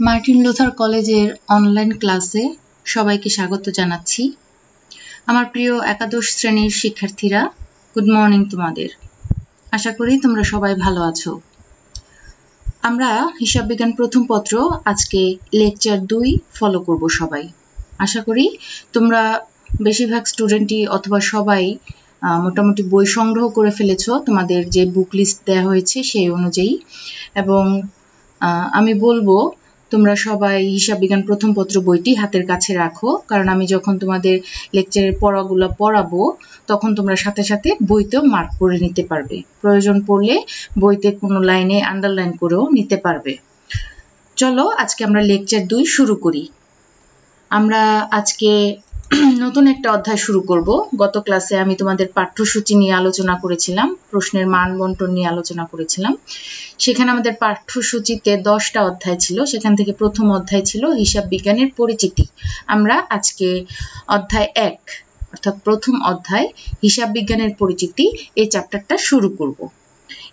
Martin Luther কলেজের online ক্লাসে সবাইকে স্বাগত জানাচ্ছি। আমার প্রিয় একাদশ শ্রেণীর শিক্ষার্থীরা, গুড মর্নিং তোমাদের। আশা করি তোমরা সবাই ভালো আছো। আমরা হিসাব বিজ্ঞান প্রথম পত্র আজকে লেকচার 2 ফলো করব সবাই। আশা করি তোমরা বেশিরভাগ স্টুডেন্টই অথবা সবাই মোটামুটি বই সংগ্রহ করে ফেলেছো, তোমাদের যে বুক লিস্ট দেওয়া হয়েছে সেই অনুযায়ী। এবং আমি বলবো তোমরা সবাই হিসাব বিজ্ঞান প্রথম পত্র বইটি হাতের কাছে রাখো, কারণ আমি যখন তোমাদের লেকচারের পড়াগুলো পড়াবো তখন তোমরা সাথে সাথে বইতেও মার্ক করে নিতে পারবে। প্রয়োজন পড়লে বইতে কোনো লাইনে আন্ডারলাইন করেও নিতে পারবে। চলো আজকে আমরা লেকচার 2 শুরু করি। আমরা আজকে নতুন একটা অধ্যায় শুরু করব। গত ক্লাসে আমি তোমাদের পাঠ্যসূচি নিয়ে আলোচনা করেছিলাম, প্রশ্নের মান বন্টন নিয়ে আলোচনা করেছিলাম। সেখানে আমাদের পাঠ্যসূচিতে 10টা অধ্যায় ছিল, সেখান থেকে প্রথম অধ্যায় ছিল হিসাব বিজ্ঞানের পরিচিতি। আমরা আজকে অধ্যায় 1 অর্থাৎ প্রথম অধ্যায় হিসাব বিজ্ঞানের পরিচিতি এই চ্যাপ্টারটা শুরু করব।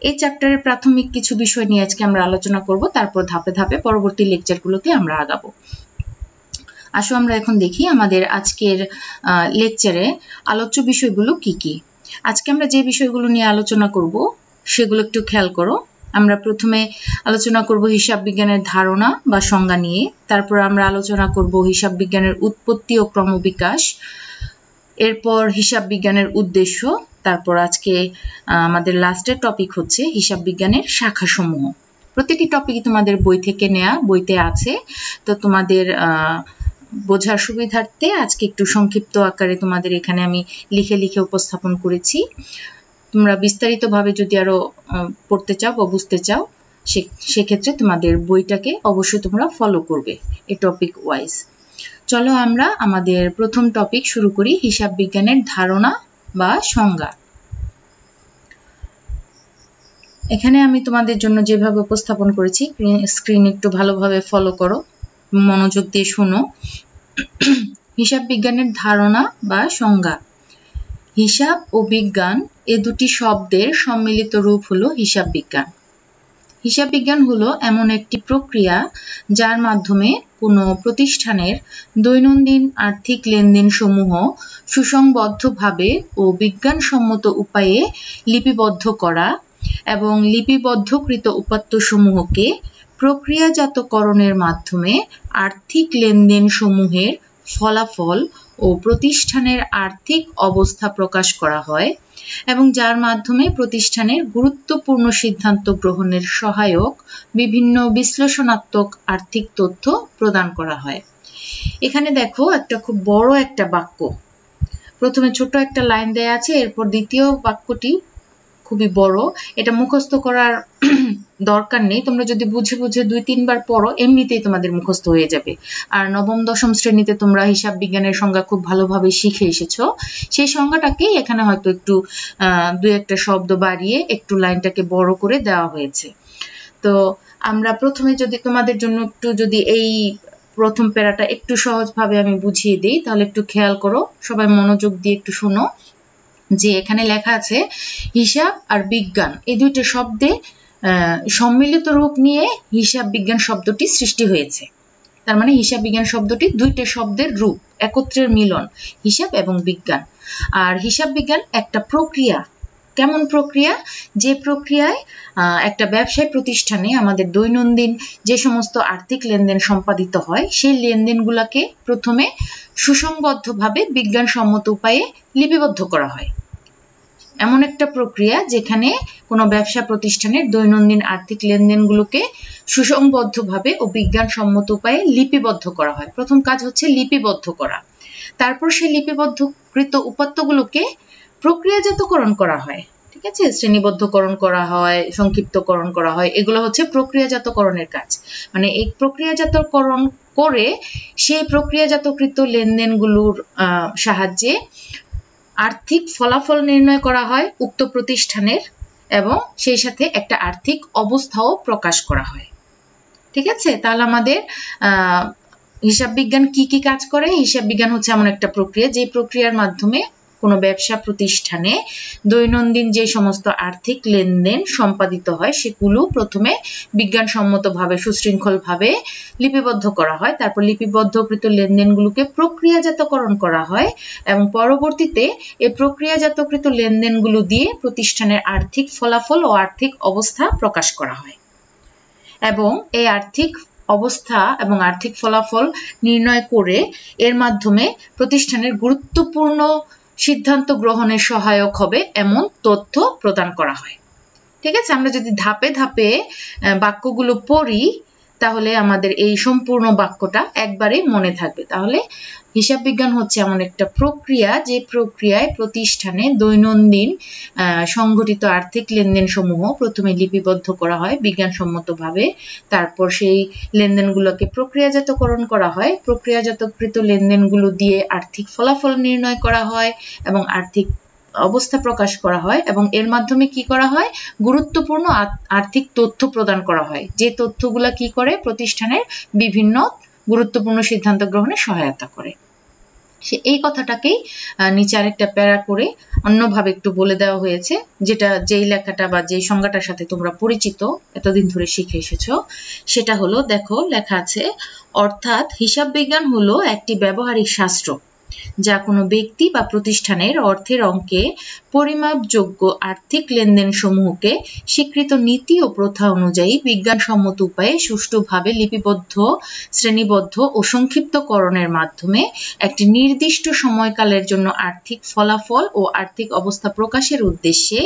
এই চ্যাপ্টারের প্রাথমিক কিছু বিষয় নিয়ে আজকে আমরা আলোচনা করব, তারপর ধাপে ধাপে পরবর্তী লেকচারগুলোতে আমরা আগাবো। আসো আমরা এখন দেখি আমাদের আজকের লেকচারে আলোচ্য বিষয়গুলো কি কি। আজকে আমরা যে বিষয়গুলো নিয়ে আলোচনা করব সেগুলো একটু খেয়াল করো। আমরা প্রথমে আলোচনা করব হিসাব বিজ্ঞানের ধারণা বা সংজ্ঞা নিয়ে, তারপর আমরা আলোচনা করব হিসাব বিজ্ঞানের উৎপত্তি ও ক্রমবিকাশ, এরপর হিসাব বিজ্ঞানের উদ্দেশ্য, তারপর আজকে আমাদের লাস্টের টপিক হচ্ছে হিসাব বিজ্ঞানের শাখাসমূহ। প্রতিটি টপিকই তোমাদের বই থেকে নেওয়া, বইতে আছে, তো তোমাদের বোঝার সুবিধার্থে আজকে একটু সংক্ষিপ্ত আকারে তোমাদের এখানে আমি লিখে লিখে উপস্থাপন করেছি। তোমরা বিস্তারিতভাবে যদি আরো পড়তে চাও বা বুঝতে চাও সেক্ষেত্রে তোমাদের বইটাকে অবশ্যই তোমরা ফলো করবে এই টপিক ওয়াইজ। চলো আমরা আমাদের প্রথম টপিক শুরু করি, হিসাব বিজ্ঞানের ধারণা বা সংজ্ঞা। এখানে আমি তোমাদের জন্য যেভাবে উপস্থাপন করেছি স্ক্রিন একটু ভালোভাবে ফলো করো, মনোযোগ দিয়ে শোনো। হিসাব বিজ্ঞানের ধারণা বা সংজ্ঞা। হিসাব ও বিজ্ঞান এ দুটি শব্দের সম্মিলিত রূপ হলো হিসাব বিজ্ঞান। হিসাব বিজ্ঞান হলো এমন একটি প্রক্রিয়া যার মাধ্যমে কোনো প্রতিষ্ঠানের দৈনন্দিন আর্থিক লেনদেন সমূহ সুসংবদ্ধভাবে ও বিজ্ঞানসম্মত উপায়ে লিপিবদ্ধ করা এবং লিপিবদ্ধকৃত উপাত্তসমূহকে প্রক্রিয়াজাতকরণের মাধ্যমে আর্থিক লেনদেন সমূহের ফলাফল ও প্রতিষ্ঠানের আর্থিক অবস্থা প্রকাশ করা হয় এবং যার মাধ্যমে প্রতিষ্ঠানের গুরুত্বপূর্ণ সিদ্ধান্ত গ্রহণের সহায়ক বিভিন্ন বিশ্লেষণাত্মক আর্থিক তথ্য প্রদান করা হয়। এখানে দেখো একটা খুব বড় একটা বাক্য, প্রথমে ছোট একটা লাইন দেয়া আছে, এরপর দ্বিতীয় বাক্যটি খুবই বড়। এটা মুখস্থ করার দরকার নেই, তোমরা যদি বুঝে বুঝে 2-3 বার পড়ো এমনিতেই তোমাদের মুখস্থ হয়ে যাবে। আর নবম দশম শ্রেণীতে তোমরা হিসাব বিজ্ঞানের সংজ্ঞা খুব ভালোভাবে শিখে এসেছো, সেই সংজ্ঞাটাকে এখানে হয়তো একটু 2-1টা শব্দ বাড়িয়ে একটু লাইনটাকে বড় করে দেওয়া হয়েছে। তো আমরা প্রথমে যদি তোমাদের জন্য একটু যদি এই প্রথম প্যারাটা একটু সহজভাবে আমি বুঝিয়ে দিই, তাহলে একটু খেয়াল করো, সবাই মনোযোগ দিয়ে একটু শোনো। যে এখানে লেখা আছে হিসাব আর বিজ্ঞান এই দুইটা শব্দে সম্মিলিত রূপ নিয়ে হিসাব বিজ্ঞান শব্দটি সৃষ্টি হয়েছে। তার মানে হিসাব বিজ্ঞান শব্দটি দুইটা শব্দের রূপ, একত্রের মিলন, হিসাব এবং বিজ্ঞান। আর হিসাব বিজ্ঞান একটা প্রক্রিয়া। কেমন প্রক্রিয়া? যে প্রক্রিয়ায় একটা ব্যবসায় প্রতিষ্ঠানে আমাদের দৈনন্দিন যে সমস্ত আর্থিক লেনদেন সম্পাদিত হয় সেই লেনদেনগুলোকে প্রথমে সুসংবদ্ধভাবে বিজ্ঞানসম্মত উপায়ে লিপিবদ্ধ করা হয়। এমন একটা প্রক্রিয়া যেখানে কোনো ব্যবসা প্রতিষ্ঠানের দৈনন্দিন আর্থিক লেনদেনগুলোকে সুসংবদ্ধভাবে ও বিজ্ঞানসম্মত উপায়ে লিপিবদ্ধ করা হয়। প্রথম কাজ হচ্ছে লিপিবদ্ধ করা, তারপর সেই লিপিবদ্ধকৃত উপাত্তগুলোকে প্রক্রিয়াজাতকরণ করা হয়। ঠিক আছে, শ্রেণীবদ্ধকরণ করা হয়, সংক্ষিপ্তকরণ করা হয়, এগুলো হচ্ছে প্রক্রিয়াজাতকরণের কাজ। মানে এই প্রক্রিয়াজাতকরণ করে সেই প্রক্রিয়াজাতকৃত লেনদেনগুলোর সাহায্যে আর্থিক ফলাফল নির্ণয় করা হয় উক্ত প্রতিষ্ঠানের এবং সেই সাথে একটা আর্থিক অবস্থাও প্রকাশ করা হয়। ঠিক আছে, তাহলে আমাদের হিসাব বিজ্ঞান কি কি কাজ করে? হিসাব বিজ্ঞান হচ্ছে এমন একটা প্রক্রিয়া যে প্রক্রিয়ার মাধ্যমে কোনো ব্যবসা প্রতিষ্ঠানে দৈনন্দিন যে সমস্ত আর্থিক লেনদেন সম্পাদিত হয় সেগুলো প্রথমে বিজ্ঞানসম্মতভাবে সুশৃঙ্খলভাবে লিপিবদ্ধ করা হয়। তারপর লিপিবদ্ধকৃত লেনদেনগুলোকে প্রক্রিয়াজাতকরণ করা হয় এবং পরবর্তীতে এই প্রক্রিয়াজাতকৃত লেনদেনগুলো দিয়ে প্রতিষ্ঠানের আর্থিক ফলাফল ও আর্থিক অবস্থা প্রকাশ করা হয়। এবং এই আর্থিক অবস্থা এবং আর্থিক ফলাফল নির্ণয় করে এর মাধ্যমে প্রতিষ্ঠানের গুরুত্বপূর্ণ সিদ্ধান্ত গ্রহণে সহায়ক হবে এমন তথ্য প্রদান করা হয়। ঠিক আছে, আমরা যদি ধাপে ধাপে বাক্যগুলো পড়ি তাহলে আমাদের এই সম্পূর্ণ বাক্যটা একবারেই মনে থাকবে। তাহলে হিসাব বিজ্ঞান হচ্ছে এমন একটা প্রক্রিয়া যে প্রক্রিয়ায় প্রতিষ্ঠানে দৈনন্দিন সংঘটিত আর্থিক লেনদেন সমূহ প্রথমে লিপিবদ্ধ করা হয় বিজ্ঞানসম্মতভাবে, তারপর সেই লেনদেনগুলোকে প্রক্রিয়াজাতকরণ করা হয়, প্রক্রিয়াজাতকৃত লেনদেনগুলো দিয়ে আর্থিক ফলাফল নির্ণয় করা হয় এবং আর্থিক অবস্থা প্রকাশ করা হয় এবং এর মাধ্যমে কি করা হয়, গুরুত্বপূর্ণ আর্থিক তথ্য প্রদান করা হয়, যে তথ্যগুলা কি করে প্রতিষ্ঠানের বিভিন্ন গুরুত্বপূর্ণ সিদ্ধান্ত গ্রহণে সহায়তা করে। এই কথাটাকেই নিচে আরেকটা প্যারা করে অন্যভাবে একটু বলে দেওয়া হয়েছে, যেটা যেই লেখাটা বা যেই সংজ্ঞাটার সাথে তোমরা পরিচিত এতদিন ধরে শিখে এসেছো। সেটা হলো, দেখো লেখা আছে, অর্থাৎ হিসাব বিজ্ঞান হলো একটি ব্যবহারিক শাস্ত্র যা কোনো ব্যক্তি বা প্রতিষ্ঠানের অর্থের অঙ্কে পরিমাপযোগ্য আর্থিক লেনদেন সমূহকে স্বীকৃত নীতি ও প্রথা অনুযায়ী বিজ্ঞানসম্মত উপায়ে সুষ্ঠুভাবে লিপিবদ্ধ, শ্রেণীবদ্ধ ও সংক্ষিপ্তকরণের মাধ্যমে একটি নির্দিষ্ট সময়কালের জন্য আর্থিক ফলাফল ও আর্থিক অবস্থা প্রকাশের উদ্দেশ্যে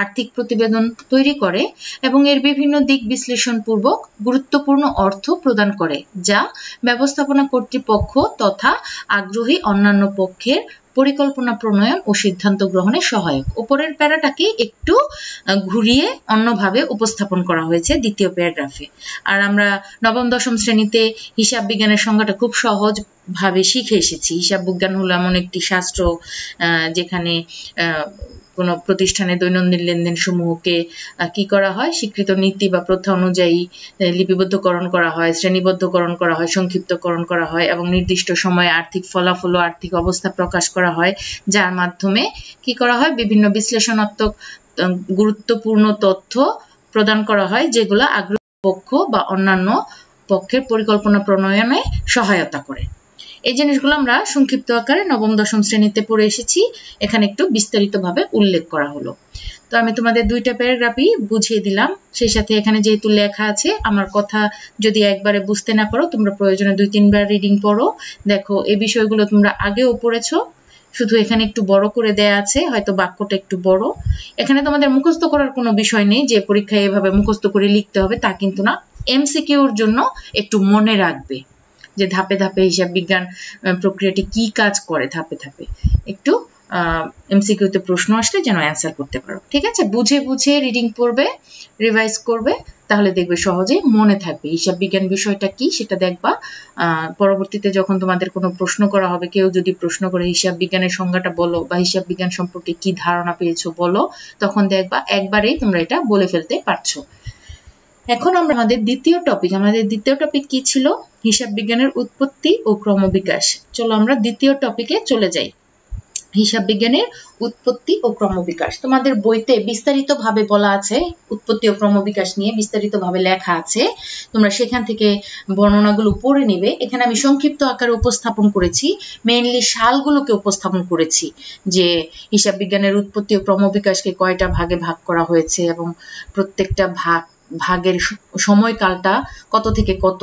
আর্থিক প্রতিবেদন তৈরি করে এবং এর বিভিন্ন দিক বিশ্লেষণপূর্বক গুরুত্বপূর্ণ অর্থ প্রদান করে, যা ব্যবস্থাপনা কর্তৃপক্ষ তথা আগ্রহী অন্যান্য পক্ষের পরিকল্পনা প্রণয়ন ও সিদ্ধান্ত গ্রহণে সহায়ক। উপরের প্যারাটাকে একটু ঘুরিয়ে অন্যভাবে উপস্থাপন করা হয়েছে দ্বিতীয় প্যারাগ্রাফে। আর আমরা নবম দশম শ্রেণীতে হিসাব বিজ্ঞানের সংজ্ঞাটা খুব সহজ ভাবে শিখে এসেছি। হিসাব বিজ্ঞান হলো এমন একটি শাস্ত্র যেখানে কোনো প্রতিষ্ঠানে দৈনন্দিন লেনদেন সমূহকে কি করা হয়, স্বীকৃত নীতি বা প্রথা অনুযায়ী লিপিবদ্ধকরণ করা হয়, শ্রেণীবদ্ধকরণ করা হয়, সংক্ষিপ্তকরণ করা হয় এবং নির্দিষ্ট সময়ে আর্থিক ফলাফল ও আর্থিক অবস্থা প্রকাশ করা হয়, যার মাধ্যমে কি করা হয়, বিভিন্ন বিশ্লেষণাত্মক গুরুত্বপূর্ণ তথ্য প্রদান করা হয় যেগুলো আগ্রহী পক্ষ বা অন্যান্য পক্ষের পরিকল্পনা প্রণয়নে সহায়তা করে। এই জিনিসগুলো আমরা সংক্ষিপ্ত আকারে নবম দশম শ্রেণীতে পড়ে এসেছি, এখানে একটু বিস্তারিতভাবে উল্লেখ করা হলো। তো আমি তোমাদের দুইটা প্যারাগ্রাফই বুঝিয়ে দিলাম, সেই সাথে এখানে যেহেতু লেখা আছে আমার কথা যদি একবারে বুঝতে না পারো তোমরা প্রয়োজনে 2-3 বার রিডিং পড়ো। দেখো এই বিষয়গুলো তোমরা আগেও পড়েছো, শুধু এখানে একটু বড় করে দেয়া আছে, হয়তো বাক্যটা একটু বড়। এখানে তোমাদের মুখস্থ করার কোনো বিষয় নেই যে পরীক্ষায় এভাবে মুখস্থ করে লিখতে হবে, তা কিন্তু না। এমসিকিউর জন্য একটু মনে রাখবে যে ধাপে ধাপে হিসাব বিজ্ঞান প্রক্রিয়াটি কি কাজ করে, ধাপে ধাপে একটু এমসিকিউতে প্রশ্ন আসলে যেন অ্যান্সার করতে পারো। ঠিক আছে, বুঝে বুঝে রিডিং পড়বে, রিভাইজ করবে, তাহলে দেখবে সহজে মনে থাকবে হিসাব বিজ্ঞান বিষয়টা কি সেটা দেখবা। পরবর্তীতে যখন তোমাদের কোনো প্রশ্ন করা হবে, কেউ যদি প্রশ্ন করে হিসাব বিজ্ঞানের সংজ্ঞাটা বলো বা হিসাব বিজ্ঞান সম্পর্কে কি ধারণা পেয়েছো বলো, তখন দেখবা একবারেই তোমরা এটা বলে ফেলতে পারছো। এখন আমরা আমাদের দ্বিতীয় টপিক কি ছিল, হিসাব বিজ্ঞানের উৎপত্তি ও ক্রমবিকাশ। চলো আমরা দ্বিতীয় টপিকে চলে যাই, হিসাব বিজ্ঞানের উৎপত্তি ও ক্রমবিকাশ। তোমাদের বইতে বিস্তারিতভাবে বলা আছে, উৎপত্তি ও ক্রমবিকাশ নিয়ে বিস্তারিতভাবে লেখা আছে, তোমরা সেখান থেকে বর্ণনাগুলো পড়ে নিবে। এখানে আমি সংক্ষিপ্ত আকারে উপস্থাপন করেছি, মেইনলি সালগুলোকে উপস্থাপন করেছি, যে হিসাব বিজ্ঞানের উৎপত্তি ও ক্রমবিকাশকে কয়টা ভাগে ভাগ করা হয়েছে এবং প্রত্যেকটা ভাগের সময়কালটা কত থেকে কত,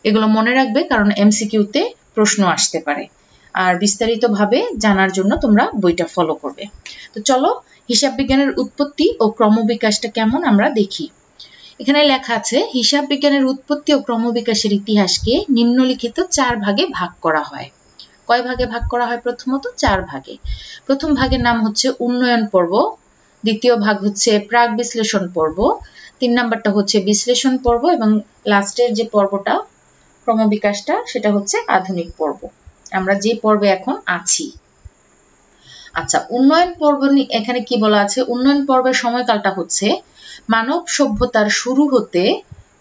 এগুলো মনে রাখবে কারণ এমসিকিউতে প্রশ্ন আসতে পারে। আর বিস্তারিতভাবে জানার জন্য তোমরা বইটা ফলো করবে। তো চলো হিসাব বিজ্ঞানের উৎপত্তি ও ক্রমবিকাশটা কেমন আমরা দেখি। এখানে লেখা আছে, হিসাব বিজ্ঞানের উৎপত্তি ও ক্রমবিকাশের ইতিহাসকে নিম্নলিখিত 4 ভাগে ভাগ করা হয়। কয় ভাগে ভাগ করা হয়? প্রথমত 4 ভাগে। প্রথম ভাগের নাম হচ্ছে উন্নয়ন পর্ব, দ্বিতীয় ভাগ হচ্ছে প্রাক বিশ্লেষণ পর্ব, 3 নাম্বারটা হচ্ছে বিশ্লেষণ পর্ব এবং লাস্টের যে পর্বটা ক্রমবিকাশটা সেটা হচ্ছে আধুনিক পর্ব। আমরা যে পর্বে এখন আছি। আচ্ছা, উন্নয়ন পর্ব এখানে কি বলা আছে? উন্নয়ন পর্বের সময়কালটা হচ্ছে মানব সভ্যতার শুরু হতে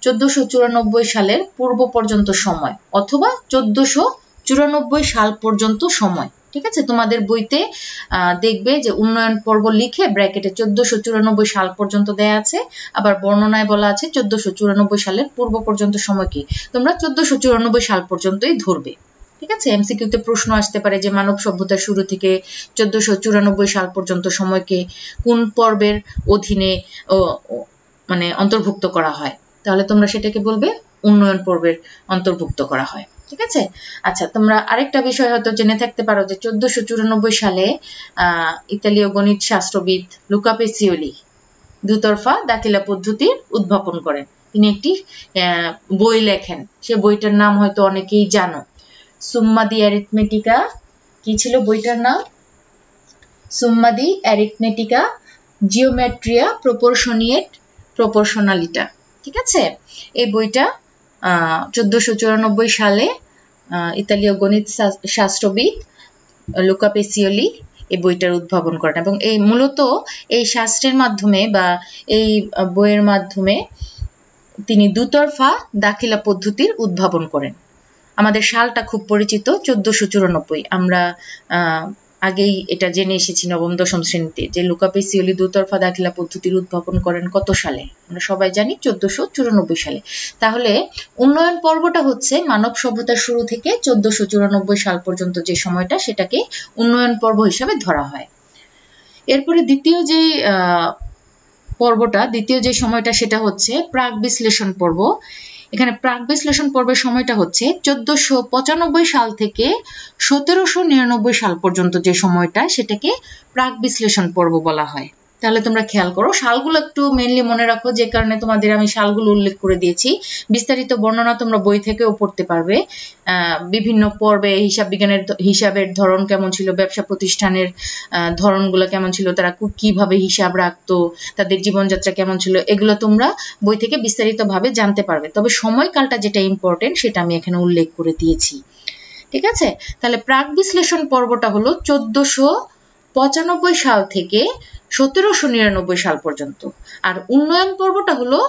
1494 সালের পূর্ব পর্যন্ত সময় অথবা 1494 সাল পর্যন্ত সময়। ঠিক আছে, তোমাদের বইতে দেখবে যে উন্নয়ন পর্ব লিখে ব্র্যাকেটে 1494 সাল পর্যন্ত দেয়া আছে, আবার বর্ণনায় বলা আছে 1494 সালের পূর্ব পর্যন্ত সময় কি, তোমরা 1494 সাল পর্যন্তই ধরবে। ঠিক আছে, এমসিকিউতে প্রশ্ন আসতে পারে যে মানব সভ্যতার শুরু থেকে 1494 সাল পর্যন্ত সময়কে কোন পর্বের অধীনে মানে অন্তর্ভুক্ত করা হয়, তাহলে তোমরা সেটাকে বলবে উন্নয়ন পর্বের অন্তর্ভুক্ত করা হয়। ঠিক আছে, আচ্ছা তোমরা আরেকটা বিষয় হয়তো জেনে থাকতে পারো যে 1494 সালে ইতালীয় গণিত শাস্ত্রবিদ লুকা পেসিওলি দুতরফা দাখিলা পদ্ধতির উদ্ভাবন করেন। তিনি একটি বই লেখেন, সে বইটার নাম হয়তো অনেকেই জানো, সুম্মা দি অ্যারিথমেটিকা। কি ছিল বইটার নাম? সুম্মা দি অ্যারিথমেটিকা জিওমেট্রিয়া প্রপোর্শনালিটা। ঠিক আছে, এই বইটা 1494 সালে ইতালীয় গণিত শাস্ত্রবিদ লুকা পেসিওলি এই বইটার উদ্ভাবন করেন, এবং এই মূলত এই শাস্ত্রের মাধ্যমে বা এই বইয়ের মাধ্যমে তিনি দুতরফা দাখিলা পদ্ধতির উদ্ভাবন করেন। আমাদের সালটা খুব পরিচিত 1494, আমরা আগেই এটা জেনে এসেছি নবম দশম শ্রেণীতে যে লুকা পেসিওলি দুতরফা দাখিলা পদ্ধতির উদ্ভাবন করেন কত সালে, আমরা সবাই জানি 1494 সালে। তাহলে উন্নয়ন পর্বটা হচ্ছে মানব সভ্যতার শুরু থেকে 1494 সাল পর্যন্ত যে সময়টা, সেটাকে উন্নয়ন পর্ব হিসাবে ধরা হয়। এরপরে দ্বিতীয় যে সময়টা সেটা হচ্ছে প্রাক বিশ্লেষণ পর্ব। এখানে প্রাক বিশ্লেষণ পর্বের সময়টা হচ্ছে 1495 সাল থেকে 1799 সাল পর্যন্ত যে সময়টা, সেটাকে প্রাক বিশ্লেষণ পর্ব বলা হয়। তাহলে তোমরা খেয়াল করো, সালগুলো একটু মেইনলি মনে রাখো, যে কারণে তোমাদের আমি সালগুলো উল্লেখ করে দিয়েছি। বিস্তারিত বর্ণনা তোমরা বই থেকেও পড়তে পারবে। বিভিন্ন পর্বে হিসাবের ধরন কেমন ছিল, ব্যবসা প্রতিষ্ঠানের ধরনগুলো কেমন ছিল, তারা কিভাবে হিসাব রাখতো, তাদের জীবনযাত্রা কেমন ছিল, এগুলো তোমরা বই থেকে বিস্তারিতভাবে জানতে পারবে। তবে সময়কালটা যেটা ইম্পর্টেন্ট সেটা আমি এখানে উল্লেখ করে দিয়েছি। ঠিক আছে, তাহলে প্রাক বিশ্লেষণ পর্বটা হলো 1495 সাল থেকে 1799 সাল পর্যন্ত, আর উন্নয়ন পর্বটা হলো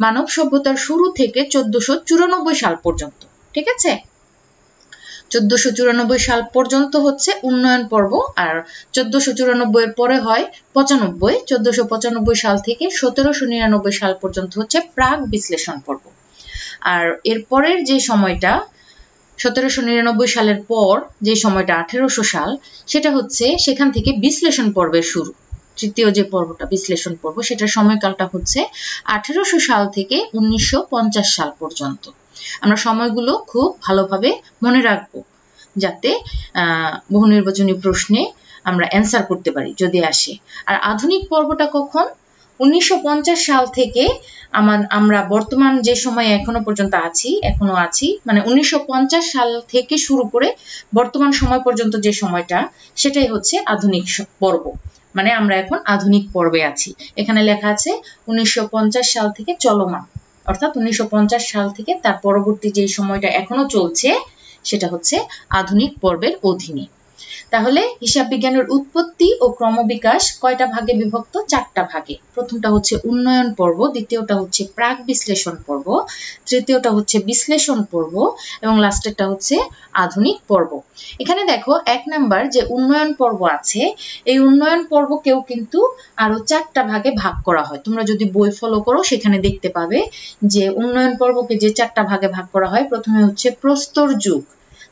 মানব সভ্যতার শুরু থেকে 1494 সাল পর্যন্ত। ঠিক আছে, 1494 সাল পর্যন্ত হচ্ছে উন্নয়ন পর্ব, আর 1494 এর পরে হয় 95, 1495 সাল থেকে 1799 সাল পর্যন্ত হচ্ছে প্রাক বিশ্লেষণ পর্ব। আর এর পরের যে সময়টা 1799 সালের পর যে সময়টা 1800 সাল, সেটা হচ্ছে সেখান থেকে বিশ্লেষণ পর্বের শুরু। তৃতীয় যে পর্বটা বিশ্লেষণ পর্ব, সেটার সময়কালটা হচ্ছে 1800 সাল থেকে 1950 সাল পর্যন্ত। আমরা সময়গুলো খুব ভালোভাবে মনে রাখবো, যাতে বহু নির্বাচনী প্রশ্নে আমরা অ্যান্সার করতে পারি যদি আসে। আর আধুনিক পর্বটা কখন? 1950 সাল থেকে আমরা বর্তমান যে সময়ে এখনো আছি, মানে 1950 সাল থেকে শুরু করে বর্তমান সময় পর্যন্ত যে সময়টা, সেটাই হচ্ছে আধুনিক পর্ব। মানে আমরা এখন আধুনিক পর্বে আছি। এখানে লেখা আছে 1950 সাল থেকে চলমান, অর্থাৎ 1950 সাল থেকে তার পরবর্তী যে সময়টা এখনো চলছে, সেটা হচ্ছে আধুনিক পর্বের অধীনে। তাহলে হিসাব বিজ্ঞানের উৎপত্তি ও ক্রমবিকাশ কয়টা ভাগে বিভক্ত? 4টা ভাগে। প্রথমটা হচ্ছে উন্নয়ন পর্ব, দ্বিতীয়টা হচ্ছে প্রাক বিশ্লেষণ পর্ব, তৃতীয়টা হচ্ছে বিশ্লেষণ পর্ব, এবং লাস্টেরটা হচ্ছে আধুনিক পর্ব। এখানে দেখো 1 নাম্বার যে উন্নয়ন পর্ব আছে, এই উন্নয়ন পর্বকেও কিন্তু আরো 4টা ভাগে ভাগ করা হয়। তোমরা যদি বই ফলো করো সেখানে দেখতে পাবে যে উন্নয়ন পর্বকে যে 4টা ভাগে ভাগ করা হয়, প্রথমে হচ্ছে প্রস্তর যুগ,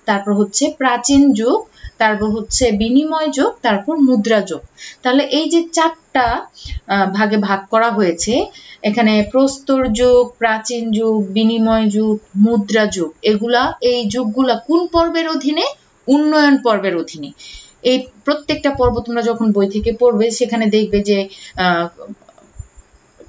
তারপর হচ্ছে প্রাচীন যুগ, তারপর হচ্ছে বিনিময় যুগ, তারপর মুদ্রা যুগ। তাহলে এই যে 4টা ভাগে ভাগ করা হয়েছে, এখানে প্রস্তর যুগ, প্রাচীন যুগ, বিনিময় যুগ, মুদ্রা যুগ, এই যুগগুলা কোন পর্বের অধীনে? উন্নয়ন পর্বের অধীনে। এই প্রত্যেকটা পর্ব তোমরা যখন বই থেকে পড়বে সেখানে দেখবে যে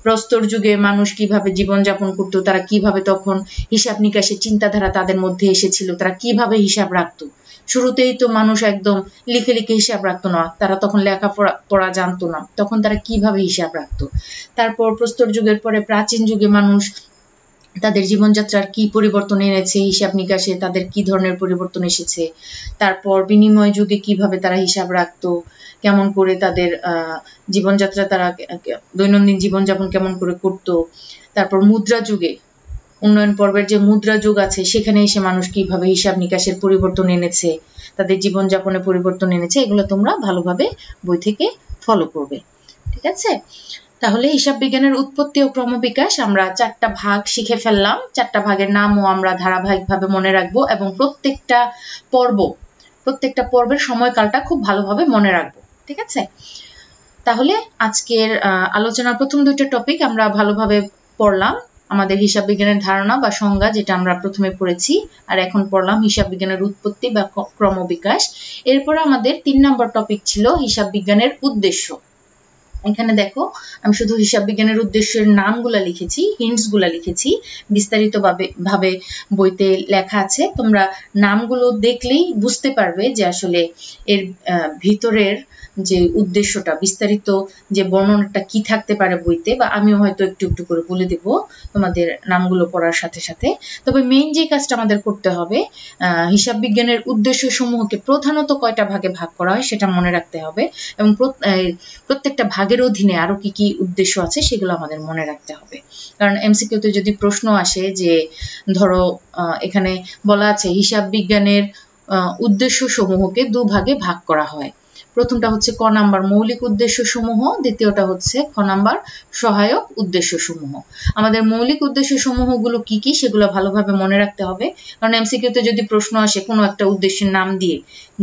প্রস্তর যুগে মানুষ কিভাবে জীবনযাপন করতো, তারা কিভাবে তখন হিসাব নিকাশের চিন্তাধারা তাদের মধ্যে এসেছিল, তারা কিভাবে হিসাব রাখতো। শুরুতেই তো মানুষ একদম লিখে লিখে হিসাব রাখতো না, তারা তখন লেখাপড়া জানতো না, তখন তারা কিভাবে হিসাব রাখতো। তারপর প্রস্তর যুগের পরে প্রাচীন যুগে মানুষ তাদের জীবনযাত্রার কি পরিবর্তন এনেছে, হিসাব নিকাশে তাদের কি ধরনের পরিবর্তন এসেছে। তারপর বিনিময় যুগে কিভাবে তারা হিসাব রাখতো, কেমন করে তাদের জীবনযাত্রা, তারা দৈনন্দিন জীবনযাপন কেমন করে করতো। তারপর মুদ্রা যুগে উন্নয়ন পর্বের যে মুদ্রা যুগ আছে সেখানে এসে মানুষ কিভাবে হিসাব নিকাশের পরিবর্তন এনেছে, তাদের জীবনযাপনে পরিবর্তন এনেছে, এগুলো তোমরা ভালোভাবে বই থেকে ফলো করবে। ঠিক আছে, তাহলে হিসাব বিজ্ঞানের উৎপত্তি ও ক্রমবিকাশ আমরা 4টা ভাগ শিখে ফেললাম। 4টা ভাগের নামও আমরা ধারাবাহিকভাবে মনে রাখবো এবং প্রত্যেকটা পর্বের সময়কালটা খুব ভালোভাবে মনে রাখবো। ঠিক আছে, তাহলে আজকের আলোচনার প্রথম 2টা টপিক আমরা ভালোভাবে পড়লাম। আমাদের হিসাব বিজ্ঞানের ধারণা বা সংজ্ঞা, যেটা আমরা প্রথমে পড়েছি, আর এখন পড়লাম হিসাব বিজ্ঞানের উৎপত্তি বা ক্রমবিকাশ। এরপরে আমাদের 3 নম্বর টপিক ছিল হিসাব বিজ্ঞানের উদ্দেশ্য। এখানে দেখো আমি শুধু হিসাব বিজ্ঞানের উদ্দেশ্যের নামগুলা লিখেছি, হিন্টসগুলা লিখেছি, বিস্তারিত ভাবে বইতে লেখা আছে। তোমরা নামগুলো দেখলেই বুঝতে পারবে যে আসলে এর ভিতরের যে উদ্দেশ্যটা, বিস্তারিত যে বর্ণনাটা কি থাকতে পারে বইতে, বা আমিও হয়তো একটু একটু করে বলে দেব তোমাদের নামগুলো পড়ার সাথে সাথে। তবে মেইন যে কাজটা আমাদের করতে হবে, হিসাব বিজ্ঞানের উদ্দেশ্য সমূহকে প্রধানত কয়টা ভাগে ভাগ করা হয় সেটা মনে রাখতে হবে, এবং প্রত্যেকটা ভাগের অধীনে আরো কি কি উদ্দেশ্য আছে সেগুলো আমাদের মনে রাখতে হবে। কারণ এমসিকিউতে যদি প্রশ্ন আসে যে ধরো এখানে বলা আছে হিসাব বিজ্ঞানের উদ্দেশ্য সমূহকে 2 ভাগে ভাগ করা হয়। প্রথমটা হচ্ছে ক নাম্বার মৌলিক উদ্দেশ্য সমূহ, দ্বিতীয়টা হচ্ছে খ নাম্বার সহায়ক উদ্দেশ্য সমূহ। আমাদের মৌলিক উদ্দেশ্য সমূহগুলো কি কি সেগুলো ভালোভাবে মনে রাখতে হবে। কারণ এমসিকিউতে যদি প্রশ্ন আসে কোনো একটা উদ্দেশ্যের নাম দিয়ে,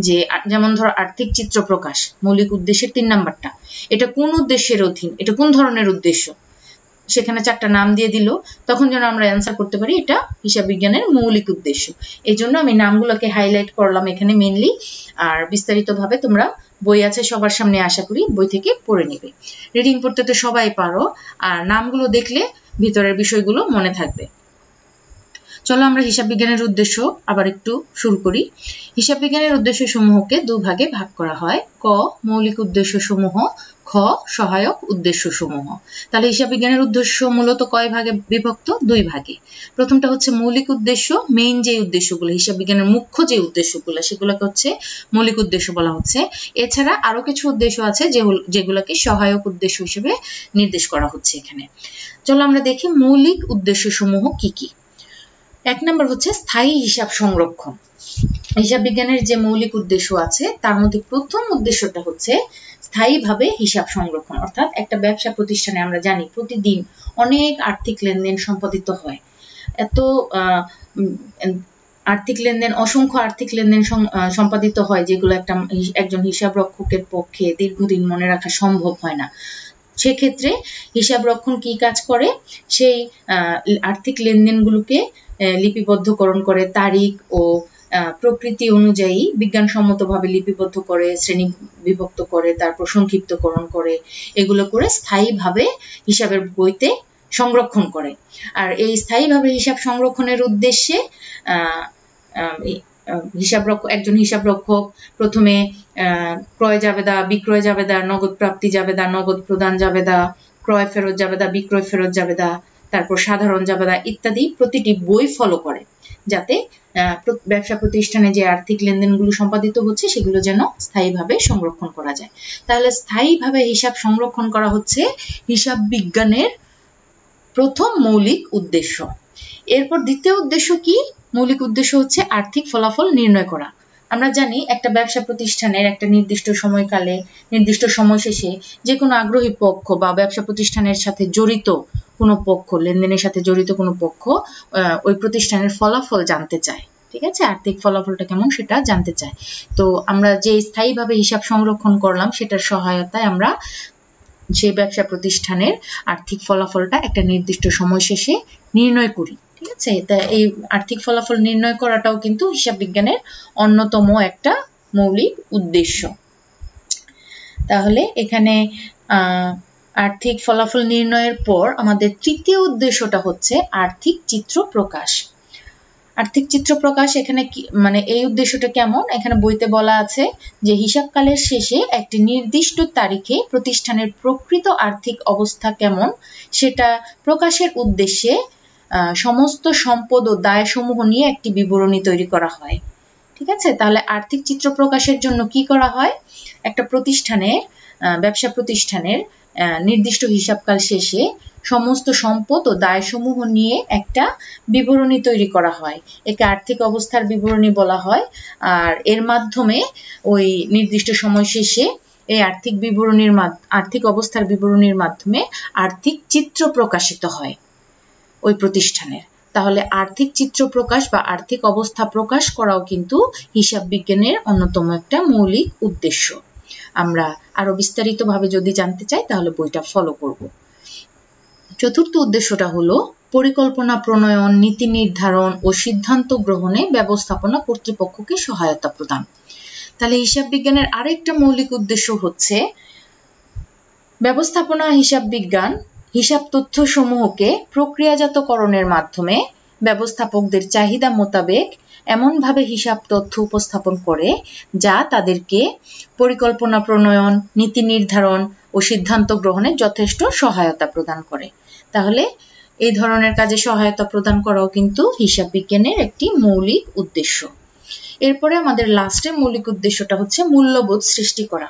যে যেমন ধরো আর্থিক চিত্র প্রকাশ, মৌলিক উদ্দেশ্যের 3 নাম্বারটা, এটা কোন উদ্দেশ্যের অধীন, এটা কোন ধরনের উদ্দেশ্য, সেখানে 4টা নাম দিয়ে দিল, তখন যেন আমরা অ্যান্সার করতে পারি এটা হিসাব বিজ্ঞানের মৌলিক উদ্দেশ্য। এই জন্য আমি নামগুলোকে হাইলাইট করলাম এখানে মেইনলি, আর বিস্তারিতভাবে তোমরা বই আছে সবার সামনে, আশা করি বই থেকে পড়ে নেবে। রিডিং পড়তে তো সবাই পারো, আর নামগুলো দেখলে ভিতরের বিষয়গুলো মনে থাকবে। চলো আমরা হিসাব বিজ্ঞানের উদ্দেশ্য আবার একটু শুরু করি। হিসাব বিজ্ঞানের উদ্দেশ্য সমূহকে 2 ভাগে ভাগ করা হয়। ক মৌলিক উদ্দেশ্য সমূহ, খ সহায়ক উদ্দেশ্য সমূহ। তাহলে হিসাব বিজ্ঞানের উদ্দেশ্য মূলত কয় ভাগে বিভক্ত? 2 ভাগে। প্রথমটা হচ্ছে মৌলিক উদ্দেশ্য, মেইন যে উদ্দেশ্যগুলো, হিসাব বিজ্ঞানের মুখ্য যে উদ্দেশ্যগুলো, সেগুলোকে হচ্ছে মৌলিক উদ্দেশ্য বলা হচ্ছে। এছাড়া আরো কিছু উদ্দেশ্য আছে যেগুলোকে সহায়ক উদ্দেশ্য হিসেবে নির্দেশ করা হচ্ছে এখানে। চলো আমরা দেখি মৌলিক উদ্দেশ্য সমূহ কি কি। 1 নম্বর হচ্ছে স্থায়ী হিসাব সংরক্ষণ। হিসাব বিজ্ঞানের যে মৌলিক উদ্দেশ্য আছে তার মধ্যে প্রথম উদ্দেশ্যটা হচ্ছে স্থায়ীভাবে হিসাব সংরক্ষণ। অর্থাৎ একটা ব্যবসা প্রতিষ্ঠানে আমরা জানি প্রতিদিন অনেক আর্থিক লেনদেন সম্পাদিত হয়, এত আর্থিক লেনদেন, অসংখ্য আর্থিক লেনদেন সম্পাদিত হয় যেগুলো একজন হিসাব রক্ষকের পক্ষে দীর্ঘদিন মনে রাখা সম্ভব হয় না। সেক্ষেত্রে হিসাব রক্ষণ কি কাজ করে? সেই আর্থিক লেনদেনগুলোকে লিপিবদ্ধকরণ করে, তারিখ ও প্রকৃতি অনুযায়ী বিজ্ঞানসম্মতভাবে লিপিবদ্ধ করে, শ্রেণী বিভক্ত করে, তারপর সংক্ষিপ্তকরণ করে, এগুলো করে স্থায়ীভাবে হিসাবের বইতে সংরক্ষণ করে। আর এই স্থায়ীভাবে হিসাব সংরক্ষণের উদ্দেশ্যে একজন হিসাব রক্ষক প্রথমে ক্রয় জাবেদা, বিক্রয় জাবেদা, নগদ প্রাপ্তি জাবেদা, নগদ প্রদান জাবেদা, ক্রয় ফেরত জাবেদা, বিক্রয় ফেরত জাবেদা, তারপর সাধারণ জাবেদা ইত্যাদি প্রতিটি বই ফলো করে, যাতে ব্যবসা প্রতিষ্ঠানে যে আর্থিক লেনদেনগুলো সম্পাদিত হচ্ছে সেগুলো যেন স্থায়ীভাবে সংরক্ষণ করা যায়। তাহলে স্থায়ীভাবে হিসাব সংরক্ষণ করা হচ্ছে হিসাব বিজ্ঞানের প্রথম মৌলিক উদ্দেশ্য। এরপর দ্বিতীয় উদ্দেশ্য কি? মৌলিক উদ্দেশ্য হচ্ছে আর্থিক ফলাফল নির্ণয় করা। আমরা জানি একটা ব্যবসা প্রতিষ্ঠানের একটা নির্দিষ্ট সময়কালে, নির্দিষ্ট সময় শেষে যে কোনো আগ্রহী পক্ষ বা ব্যবসা প্রতিষ্ঠানের সাথে জড়িত কোনো পক্ষ, লেনদেনের সাথে জড়িত কোনো পক্ষ ওই প্রতিষ্ঠানের ফলাফল জানতে চায়। ঠিক আছে, আর্থিক ফলাফলটা কেমন সেটা জানতে চায়। তো আমরা যে স্থায়ীভাবে হিসাব সংরক্ষণ করলাম সেটার সহায়তায় আমরা সেই ব্যবসা প্রতিষ্ঠানের আর্থিক ফলাফলটা একটা নির্দিষ্ট সময় শেষে নির্ণয় করি। ঠিক আছে, তা এই আর্থিক ফলাফল নির্ণয় করাটাও কিন্তু হিসাব বিজ্ঞানের অন্যতম একটা মৌলিক উদ্দেশ্য। তাহলে এখানে আর্থিক ফলাফল নির্ণয়ের পর আমাদের তৃতীয় উদ্দেশ্যটা হচ্ছে আর্থিক চিত্র প্রকাশ। আর্থিক চিত্র প্রকাশ এখানে মানে এই উদ্দেশ্যটা কেমন? এখানে বইতে বলা আছে যে হিসাবকালের শেষে একটি নির্দিষ্ট তারিখে প্রতিষ্ঠানের প্রকৃত আর্থিক অবস্থা কেমন সেটা প্রকাশের উদ্দেশ্যে সমস্ত সম্পদ ও দায়সমূহ নিয়ে একটি বিবরণী তৈরি করা হয়। ঠিক আছে, তাহলে আর্থিক চিত্র প্রকাশের জন্য কি করা হয়? একটা প্রতিষ্ঠানে ব্যবসা প্রতিষ্ঠানের নির্দিষ্ট হিসাবকাল শেষে সমস্ত সম্পদ ও দায়সমূহ নিয়ে একটা বিবরণী তৈরি করা হয়। একে আর্থিক অবস্থার বিবরণী বলা হয়। আর এর মাধ্যমে ওই নির্দিষ্ট সময় শেষে এই আর্থিক অবস্থার বিবরণীর মাধ্যমে আর্থিক চিত্র প্রকাশিত হয় ওই প্রতিষ্ঠানের। তাহলে আর্থিক চিত্র প্রকাশ বা আর্থিক অবস্থা প্রকাশ করাও কিন্তু হিসাব বিজ্ঞানের অন্যতম একটা মৌলিক উদ্দেশ্য। আমরা আরো বিস্তারিতভাবে যদি জানতে চাই তাহলে বইটা ফলো করব। চতুর্থ উদ্দেশ্যটা হলো পরিকল্পনা প্রণয়ন, নীতি নির্ধারণ ও সিদ্ধান্ত গ্রহণে ব্যবস্থাপনা কর্তৃপক্ষকে সহায়তা প্রদান। তাহলে হিসাব বিজ্ঞানের আরেকটা মৌলিক উদ্দেশ্য হচ্ছে ব্যবস্থাপনা হিসাব বিজ্ঞান হিসাব তথ্য সমূহকে প্রক্রিয়াজাতকরণের মাধ্যমে ব্যবস্থাপকদের চাহিদা মোতাবেক এমনভাবে হিসাব তথ্য উপস্থাপন করে যা তাদেরকে পরিকল্পনা প্রণয়ন, নীতি নির্ধারণ ও সিদ্ধান্ত গ্রহণে যথেষ্ট সহায়তা প্রদান করে। তাহলে এই ধরনের কাজে সহায়তা প্রদান করাও কিন্তু হিসাব বিজ্ঞানের একটি মৌলিক উদ্দেশ্য। এরপরে আমাদের লাস্টের মৌলিক উদ্দেশ্যটা হচ্ছে মূল্যবোধ সৃষ্টি করা।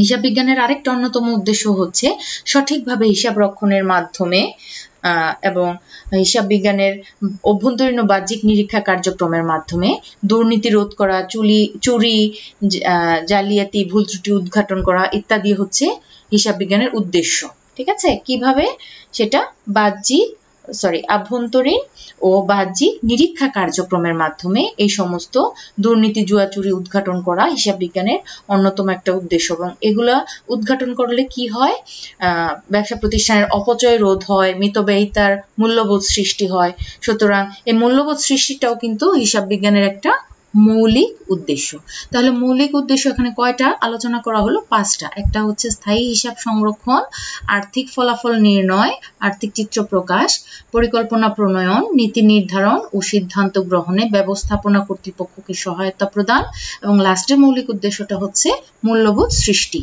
হিসাব বিজ্ঞানের আরেকটা অন্যতম উদ্দেশ্য হচ্ছে সঠিকভাবে হিসাব রক্ষণের মাধ্যমে এবং হিসাব বিজ্ঞানের অভ্যন্তরীণ ও বাহ্যিক নিরীক্ষা কার্যক্রমের মাধ্যমে দুর্নীতি রোধ করা, চুরি, জালিয়াতি, ভুল ত্রুটি উদ্ঘাটন করা ইত্যাদি হচ্ছে হিসাব বিজ্ঞানের উদ্দেশ্য। ঠিক আছে? কিভাবে সেটা আভ্যন্তরীণ ও বাহ্যিক নিরীক্ষা কার্যক্রমের মাধ্যমে এই সমস্ত দুর্নীতি, জুয়া, চুরি উদ্ঘাটন করা হিসাব বিজ্ঞানের অন্যতম একটা উদ্দেশ্য। এবং এগুলা উদ্ঘাটন করলে কি হয়? ব্যবসা প্রতিষ্ঠানের অপচয় রোধ হয়, মিতব্যয়িতার মূল্যবোধ সৃষ্টি হয়। সুতরাং এই মূল্যবোধ সৃষ্টিটাও কিন্তু হিসাব বিজ্ঞানের একটা মৌলিক উদ্দেশ্য। তাহলে মৌলিক উদ্দেশ্য এখানে কয়টা আলোচনা করা হলো? 5টা। একটা হচ্ছে স্থায়ী হিসাব সংরক্ষণ, আর্থিক ফলাফল নির্ণয়, আর্থিক চিত্র প্রকাশ, পরিকল্পনা প্রণয়ন, নীতি নির্ধারণ ও সিদ্ধান্ত গ্রহণে ব্যবস্থাপনা কর্তৃপক্ষকে সহায়তা প্রদান, এবং লাস্টের মৌলিক উদ্দেশ্যটা হচ্ছে মূল্যবোধ সৃষ্টি।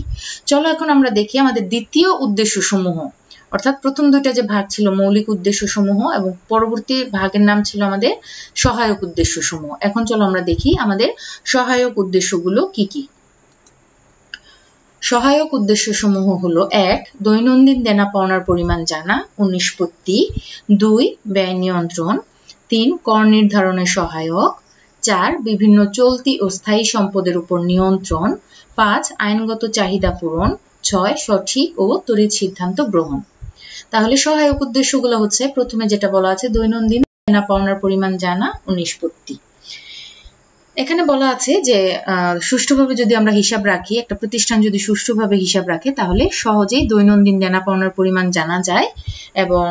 চলো এখন আমরা দেখি আমাদের দ্বিতীয় উদ্দেশ্য সমূহ, অর্থাৎ প্রথম দুইটা যে ভাগ ছিল মৌলিক উদ্দেশ্য সমূহ এবং পরবর্তী ভাগের নাম ছিল আমাদের সহায়ক উদ্দেশ্য সমূহ। এখন চলো আমরা দেখি আমাদের সহায়ক উদ্দেশ্যগুলো কি কি। সহায়ক উদ্দেশ্য সমূহ হলো: 1. দৈনন্দিন দেনা পাওনার পরিমাণ জানা ও নিষ্পত্তি। 2. ব্যয় নিয়ন্ত্রণ। 3. কর নির্ধারণে সহায়ক। 4. বিভিন্ন চলতি ও স্থায়ী সম্পদের উপর নিয়ন্ত্রণ। 5. আইনগত চাহিদা পূরণ। 6. সঠিক ও তড়িৎ সিদ্ধান্ত গ্রহণ। তাহলে সহায়ক উদ্দেশ্যগুলো হচ্ছে, প্রথমে যেটা বলা আছে দৈনন্দিন দেনা পাওনার পরিমাণ জানা ও নিষ্পত্তি। এখানে বলা আছে যে সুষ্ঠুভাবে যদি আমরা হিসাব রাখি, একটা প্রতিষ্ঠান যদি সুষ্ঠুভাবে হিসাব রাখে তাহলে সহজেই দৈনন্দিন দেনা পাওনার পরিমাণ জানা যায় এবং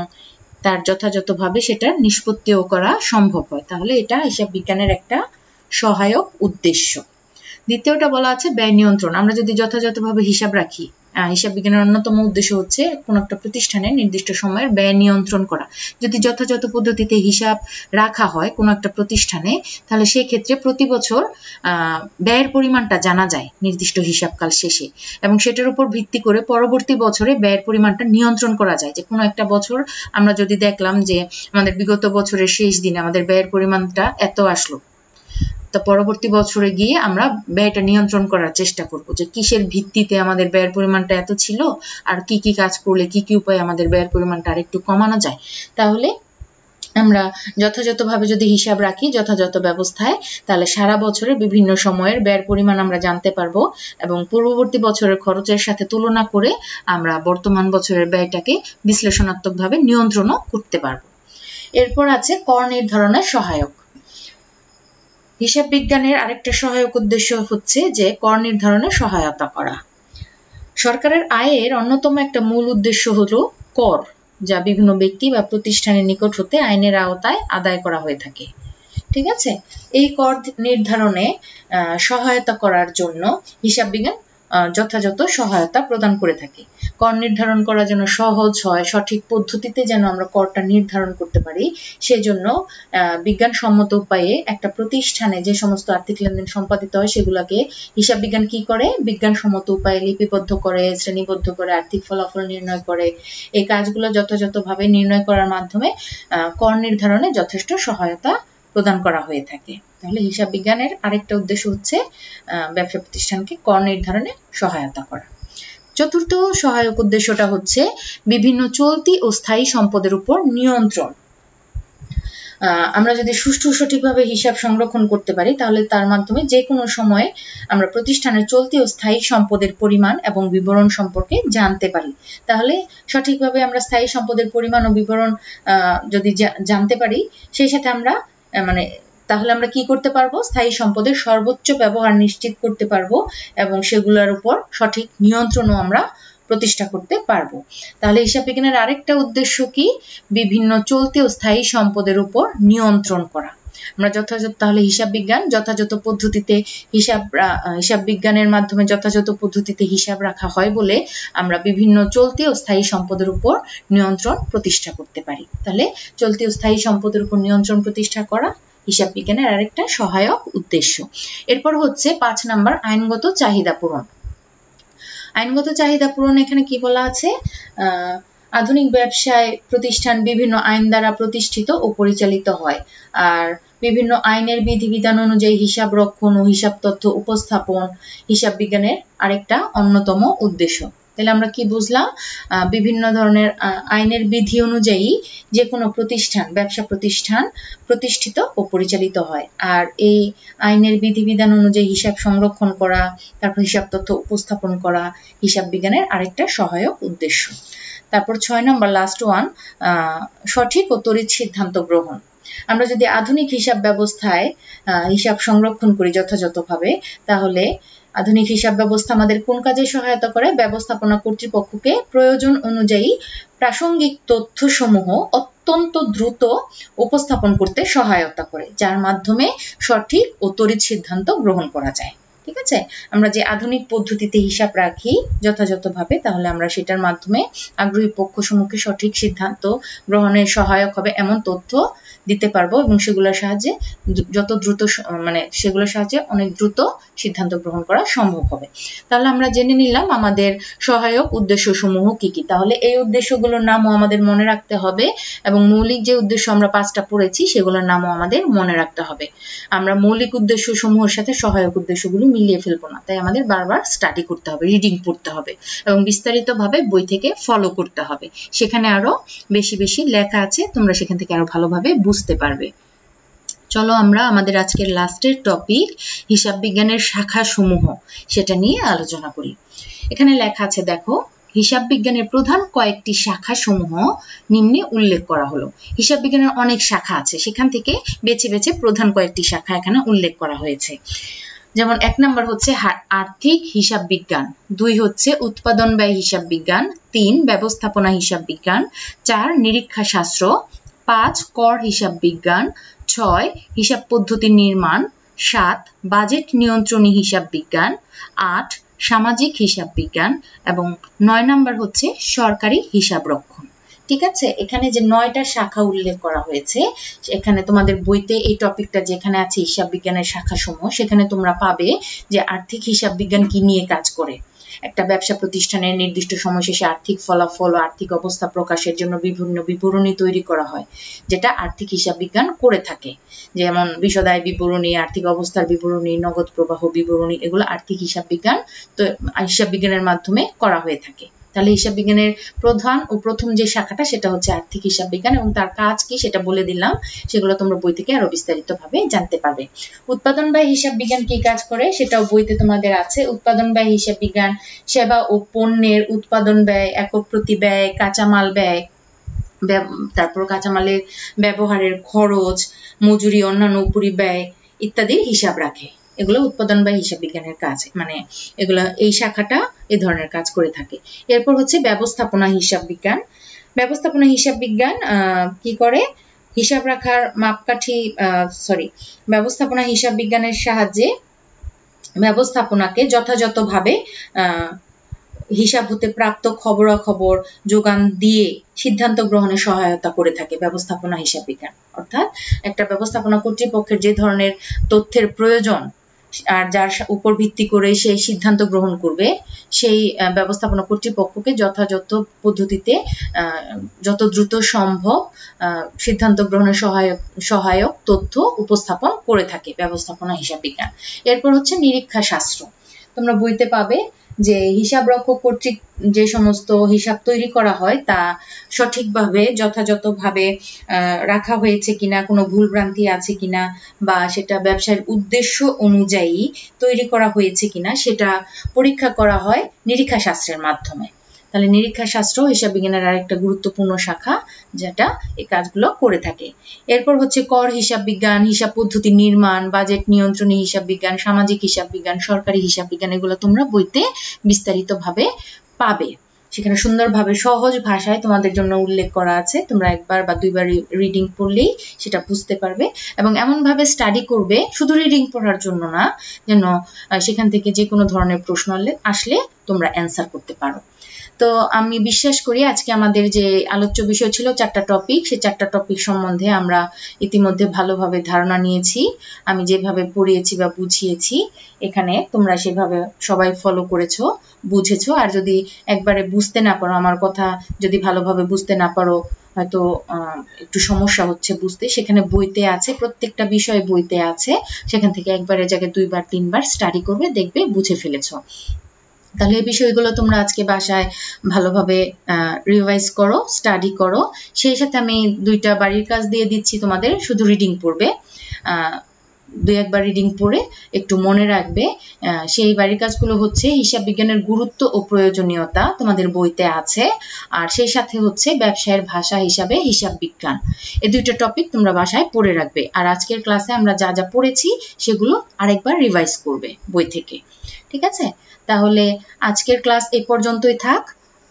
তার যথাযথভাবে সেটার নিষ্পত্তিও করা সম্ভব হয়। তাহলে এটা হিসাব বিজ্ঞানের একটা সহায়ক উদ্দেশ্য। দ্বিতীয়টা বলা আছে ব্যয় নিয়ন্ত্রণ। আমরা যদি যথাযথভাবে হিসাব রাখি, হিসাব বিজ্ঞানের অন্যতম উদ্দেশ্য হচ্ছে কোন একটা প্রতিষ্ঠানের নির্দিষ্ট সময়ের ব্যয় নিয়ন্ত্রণ করা। যদি যথাযথ পদ্ধতিতে হিসাব রাখা হয় কোন একটা প্রতিষ্ঠানে, তাহলে সেই ক্ষেত্রে প্রতি বছর ব্যয়ের পরিমাণটা জানা যায় নির্দিষ্ট হিসাবকাল শেষে, এবং সেটার উপর ভিত্তি করে পরবর্তী বছরে ব্যয়ের পরিমাণটা নিয়ন্ত্রণ করা যায়। যে কোনো একটা বছর আমরা যদি দেখলাম যে আমাদের বিগত বছরের শেষ দিনে আমাদের ব্যয়ের পরিমাণটা এত আসলো, তো পরবর্তী বছরে গিয়ে আমরা ব্যয়টা নিয়ন্ত্রণ করার চেষ্টা করব যে কিসের ভিত্তিতে আমাদের ব্যয়ের পরিমাণটা এত ছিল আর কি কি কাজ করলে কি কি উপায়ে আমাদের ব্যয়ের পরিমাণটা আরেকটু কমানো যায়। তাহলে আমরা যথাযথভাবে যদি হিসাব রাখি যথাযথ ব্যবস্থায়, তাহলে সারা বছরের বিভিন্ন সময়ের ব্যয়ের পরিমাণ আমরা জানতে পারবো এবং পূর্ববর্তী বছরের খরচের সাথে তুলনা করে আমরা বর্তমান বছরের ব্যয়টাকে বিশ্লেষণাত্মকভাবে নিয়ন্ত্রণও করতে পারবো। এরপর আছে কর নির্ধারণের সহায়ক। হিসাব বিজ্ঞানের আরেকটা সহায়ক উদ্দেশ্য হচ্ছে যে কর নির্ধারণে সহায়তা করা। সরকারের আয়ের অন্যতম একটা মূল উদ্দেশ্য হলো কর, যা বিভিন্ন ব্যক্তি বা প্রতিষ্ঠানের নিকট হতে আইনের আওতায় আদায় করা হয়ে থাকে। ঠিক আছে? এই কর নির্ধারণে সহায়তা করার জন্য হিসাব বিজ্ঞান যথাযথ সহায়তা প্রদান করে থাকে। কর নির্ধারণ করা যেন সহজ হয়, সঠিক পদ্ধতিতে যেন আমরা করটা নির্ধারণ করতে পারি, সেজন্য বিজ্ঞানসম্মত উপায়ে একটা প্রতিষ্ঠানে যে সমস্ত আর্থিক লেনদেন সম্পাদিত হয় সেগুলোকে হিসাব বিজ্ঞান কি করে? বিজ্ঞানসম্মত উপায়ে লিপিবদ্ধ করে, শ্রেণীবদ্ধ করে, আর্থিক ফলাফল নির্ণয় করে। এই কাজগুলো যথাযথভাবে নির্ণয় করার মাধ্যমে কর নির্ধারণে যথেষ্ট সহায়তা প্রদান করা হয়ে থাকে। তাহলে হিসাব বিজ্ঞানের আরেকটা উদ্দেশ্য হচ্ছে ব্যবসা প্রতিষ্ঠানকে কর নির্ধারণে সহায়তা করা। চতুর্থ সহায়ক উদ্দেশ্যটা হচ্ছে বিভিন্ন চলতি ও স্থায়ী সম্পদের উপর নিয়ন্ত্রণ। আমরা যদি সুষ্ঠু সঠিকভাবে হিসাব সংরক্ষণ করতে পারি তাহলে তার মাধ্যমে যে কোনো সময়ে আমরা প্রতিষ্ঠানের চলতি ও স্থায়ী সম্পদের পরিমাণ এবং বিবরণ সম্পর্কে জানতে পারি। তাহলে সঠিকভাবে আমরা স্থায়ী সম্পদের পরিমাণ ও বিবরণ যদি জানতে পারি, সেই সাথে আমরা তাহলে আমরা কি করতে পারবো? স্থায়ী সম্পদের সর্বোচ্চ ব্যবহার নিশ্চিত করতে পারবো এবং সেগুলোর উপর সঠিক নিয়ন্ত্রণও আমরা প্রতিষ্ঠা করতে পারবো। তাহলে হিসাব বিজ্ঞানের আরেকটা উদ্দেশ্য কি? বিভিন্ন চলতি ও স্থায়ী সম্পদের উপর নিয়ন্ত্রণ করা। আমরা তাহলে হিসাব বিজ্ঞান যথাযথ পদ্ধতিতে হিসাব বিজ্ঞানের মাধ্যমে যথাযথ পদ্ধতিতে হিসাব রাখা হয় বলে আমরা বিভিন্ন চলতি ও স্থায়ী সম্পদের উপর নিয়ন্ত্রণ প্রতিষ্ঠা করতে পারি। তাহলে চলতি ও স্থায়ী সম্পদের উপর নিয়ন্ত্রণ প্রতিষ্ঠা করা হিসাব বিজ্ঞানের আরেকটা সহায়ক উদ্দেশ্য। এরপর হচ্ছে 5 নাম্বার আইনগত চাহিদা পূরণ। আইনগত চাহিদা পূরণ এখানে কি বলা আছে? আধুনিক ব্যবসায় প্রতিষ্ঠান বিভিন্ন আইন দ্বারা প্রতিষ্ঠিত ও পরিচালিত হয়, আর বিভিন্ন আইনের বিধিবিধান অনুযায়ী হিসাব রক্ষণ ও হিসাব তথ্য উপস্থাপন হিসাব বিজ্ঞানের আরেকটা অন্যতম উদ্দেশ্য। তাহলে আমরা কি বুঝলাম? বিভিন্ন ধরনের আইনের বিধি অনুযায়ী যে কোনো প্রতিষ্ঠান, ব্যবসা প্রতিষ্ঠান প্রতিষ্ঠিত ও পরিচালিত হয়, আর এই আইনের বিধিবিধান অনুযায়ী হিসাব সংরক্ষণ করা, তারপর হিসাব তথ্য উপস্থাপন করা হিসাব বিজ্ঞানের আরেকটা সহায়ক উদ্দেশ্য। তারপর 6 নম্বর লাস্ট ওয়ান, সঠিক ও তড়িৎ সিদ্ধান্ত গ্রহণ। আমরা যদি আধুনিক হিসাব ব্যবস্থায় হিসাব সংরক্ষণ করি যথাযথভাবে, তাহলে আধুনিক হিসাব ব্যবস্থা আমাদের কোন কাজে সহায়তা করে? ব্যবস্থাপনা কর্তৃপক্ষকে প্রয়োজন অনুযায়ী প্রাসঙ্গিক তথ্যসমূহ অত্যন্ত দ্রুত উপস্থাপন করতে সহায়তা করে, যার মাধ্যমে সঠিক ও তড়িৎ সিদ্ধান্ত গ্রহণ করা যায়। ঠিক আছে? আমরা যে আধুনিক পদ্ধতিতে হিসাব রাখি যথাযথভাবে, তাহলে আমরা সেটার মাধ্যমে আগ্রহী পক্ষসমূহকে সঠিক সিদ্ধান্ত গ্রহণের সহায়ক হবে এমন তথ্য দিতে পারবো এবং সেগুলোর সাহায্যে সেগুলোর সাহায্যে অনেক দ্রুত সিদ্ধান্ত গ্রহণ করা সম্ভব হবে। তাহলে আমরা জেনে নিলাম আমাদের সহায়ক উদ্দেশ্য সমূহ কি কি। তাহলে এই উদ্দেশ্যগুলোর নামও আমাদের মনে রাখতে হবে এবং মৌলিক যে উদ্দেশ্য আমরা 5টা পড়েছি সেগুলোর নামও আমাদের মনে রাখতে হবে। আমরা মৌলিক উদ্দেশ্য সমূহের সাথে সহায়ক উদ্দেশ্যগুলো মিলিয়ে ফেলবো না, তাই আমাদের বারবার স্টাডি করতে হবে, রিডিং পড়তে হবে এবং বিস্তারিতভাবে বই থেকে ফলো করতে হবে। সেখানে আরো বেশি বেশি লেখা আছে, তোমরা সেখান থেকে আরো ভালোভাবে বুঝতে পারবে। চলো আমরা আমাদের আজকের লাস্টের টপিক হিসাব বিজ্ঞানের শাখা সমূহ সেটা নিয়ে আলোচনা করি। এখানে লেখা আছে, দেখো, হিসাব বিজ্ঞানের প্রধান কয়েকটি শাখা সমূহ নিম্নে উল্লেখ করা হলো। হিসাব বিজ্ঞানের অনেক শাখা আছে, সেখান থেকে বেছে বেছে প্রধান কয়েকটি শাখা এখানে উল্লেখ করা হয়েছে। যেমন 1 নম্বর হচ্ছে আর্থিক হিসাব বিজ্ঞান, 2 হচ্ছে উৎপাদন ব্যয় হিসাব বিজ্ঞান, 3 ব্যবস্থাপনা হিসাব বিজ্ঞান, 4 নিরীক্ষা শাস্ত্র, 5 কর হিসাব বিজ্ঞান, 6 হিসাব পদ্ধতি নির্মাণ, 7 বাজেট নিয়ন্ত্রণী হিসাব বিজ্ঞান, 8 সামাজিক হিসাব বিজ্ঞান এবং 9 নম্বর হচ্ছে সরকারি হিসাব রক্ষণ। ঠিক আছে? এখানে যে 9টা শাখা উল্লেখ করা হয়েছে, এখানে তোমাদের বইতে এই টপিকটা যেখানে আছে হিসাব বিজ্ঞানের শাখা সমূহ, সেখানে তোমরা পাবে যে আর্থিক হিসাব বিজ্ঞান কি নিয়ে কাজ করে। একটা ব্যবসা প্রতিষ্ঠানের নির্দিষ্ট সময় শেষে আর্থিক ফলাফল ও আর্থিক অবস্থা প্রকাশের জন্য বিভিন্ন বিবরণী তৈরি করা হয়, যেটা আর্থিক হিসাব বিজ্ঞান করে থাকে। যেমন বিশদায় বিবরণী, আর্থিক অবস্থার বিবরণী, নগদ প্রবাহ বিবরণী, এগুলো আর্থিক হিসাব বিজ্ঞান তো হিসাব বিজ্ঞানের মাধ্যমে করা হয়ে থাকে। তাহলে হিসাব বিজ্ঞানের প্রধান ও প্রথম যে শাখাটা সেটা হচ্ছে আর্থিক হিসাব বিজ্ঞান এবং তার কাজ কি সেটা বলে দিলাম, সেগুলো তোমরা বই থেকে আরো বিস্তারিতভাবে জানতে পারবে। উৎপাদন ব্যয় হিসাব বিজ্ঞান কি কাজ করে সেটাও বইতে তোমাদের আছে। উৎপাদন ব্যয় হিসাব বিজ্ঞান সেবা ও পণ্যের উৎপাদন ব্যয়, একক প্রতি ব্যয়, কাঁচামাল ব্যয়, তারপর কাঁচামালের ব্যবহারের খরচ, মজুরি, অন্যান্য উপরিব্যয় ইত্যাদির হিসাব রাখে। এগুলো উৎপাদন ব্যয় হিসাব বিজ্ঞানের কাজ, এগুলো এই শাখাটা এই ধরনের কাজ করে থাকে। এরপর হচ্ছে ব্যবস্থাপনা হিসাব বিজ্ঞান। ব্যবস্থাপনা হিসাব বিজ্ঞান কি করে? হিসাব রাখার মাপকাঠি ব্যবস্থাপনা হিসাব বিজ্ঞানের সাহায্যে ব্যবস্থাপনাকে যথাযথভাবে হিসাব হতে প্রাপ্ত খবরাখবর যোগান দিয়ে সিদ্ধান্ত গ্রহণে সহায়তা করে থাকে ব্যবস্থাপনা হিসাব বিজ্ঞান। অর্থাৎ একটা ব্যবস্থাপনা কর্তৃপক্ষের যে ধরনের তথ্যের প্রয়োজন আর যার উপর ভিত্তি করে সেই সিদ্ধান্ত গ্রহণ করবে, সেই ব্যবস্থাপনা কর্তৃপক্ষকে যথাযথ পদ্ধতিতে যত দ্রুত সম্ভব সিদ্ধান্ত গ্রহণের সহায়ক তথ্য উপস্থাপন করে থাকে ব্যবস্থাপনা হিসাব বিজ্ঞান। এরপর হচ্ছে নিরীক্ষা শাস্ত্র। তোমরা বইতে পাবে যে হিসাব রক্ষক কর্তৃক যে সমস্ত হিসাব তৈরি করা হয় তা সঠিকভাবে যথাযথভাবে রাখা হয়েছে কিনা, কোনো ভুলভ্রান্তি আছে কিনা, বা সেটা ব্যবসায়ের উদ্দেশ্য অনুযায়ী তৈরি করা হয়েছে কিনা সেটা পরীক্ষা করা হয় নিরীক্ষা শাস্ত্রের মাধ্যমে। তাহলে নিরীক্ষা শাস্ত্র হিসাব বিজ্ঞানের আরেকটা গুরুত্বপূর্ণ শাখা যেটা এই কাজগুলো করে থাকে। এরপর হচ্ছে কর হিসাব বিজ্ঞান, হিসাব পদ্ধতি নির্মাণ, বাজেট নিয়ন্ত্রণী হিসাব বিজ্ঞান, সামাজিক হিসাব বিজ্ঞান, সরকারি হিসাব বিজ্ঞান, এগুলো তোমরা বইতে বিস্তারিতভাবে পাবে। সেখানে সুন্দরভাবে সহজ ভাষায় তোমাদের জন্য উল্লেখ করা আছে, তোমরা একবার বা দুইবার রিডিং পড়লেই সেটা বুঝতে পারবে, এবং এমনভাবে স্টাডি করবে শুধু রিডিং পড়ার জন্য না, যেন সেখান থেকে যে কোনো ধরনের প্রশ্ন আসলে তোমরা অ্যান্সার করতে পারো। তো আমি বিশ্বাস করি আজকে আমাদের যে আলোচ্য বিষয় ছিল 4টা টপিক, সেই 4টা টপিক সম্বন্ধে আমরা ইতিমধ্যে ভালোভাবে ধারণা নিয়েছি। আমি যেভাবে পড়িয়েছি বা বুঝিয়েছি এখানে তোমরা সেভাবে সবাই ফলো করেছো, বুঝেছো। আর যদি একবারে বুঝতে না পারো, আমার কথা যদি ভালোভাবে বুঝতে না পারো, হয়তো একটু সমস্যা হচ্ছে বুঝতে, সেখানে বইতে আছে, প্রত্যেকটা বিষয় বইতে আছে, সেখান থেকে একবারের জায়গায় 2বার 3বার স্টাডি করবে, দেখবে বুঝে ফেলেছো। তাহলে এই বিষয়গুলো তোমরা আজকে বাসায় ভালোভাবে রিভাইজ করো, স্টাডি করো। সেই সাথে আমি 2টা বাড়ির কাজ দিয়ে দিচ্ছি তোমাদের, শুধু রিডিং পড়বে, 2-1বার রিডিং পড়ে একটু মনে রাখবে। সেই বাড়ির কাজগুলো হচ্ছে হিসাব বিজ্ঞানের গুরুত্ব ও প্রয়োজনীয়তা, তোমাদের বইতে আছে, আর সেই সাথে হচ্ছে ব্যবসায়ের ভাষা হিসাবে হিসাব বিজ্ঞান। এই 2টা টপিক তোমরা বাসায় পড়ে রাখবে। আর আজকের ক্লাসে আমরা যা যা পড়েছি সেগুলো আরেকবার রিভাইজ করবে বই থেকে, ঠিক আছে? তাহলে আজকের ক্লাস এই পর্যন্তই থাক।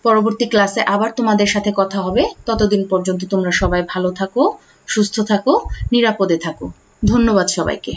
পরবর্তী ক্লাসে আবার তোমাদের সাথে কথা হবে। ততদিন পর্যন্ত তোমরা সবাই ভালো থাকো, সুস্থ থাকো, নিরাপদে থাকো। ধন্যবাদ সবাইকে।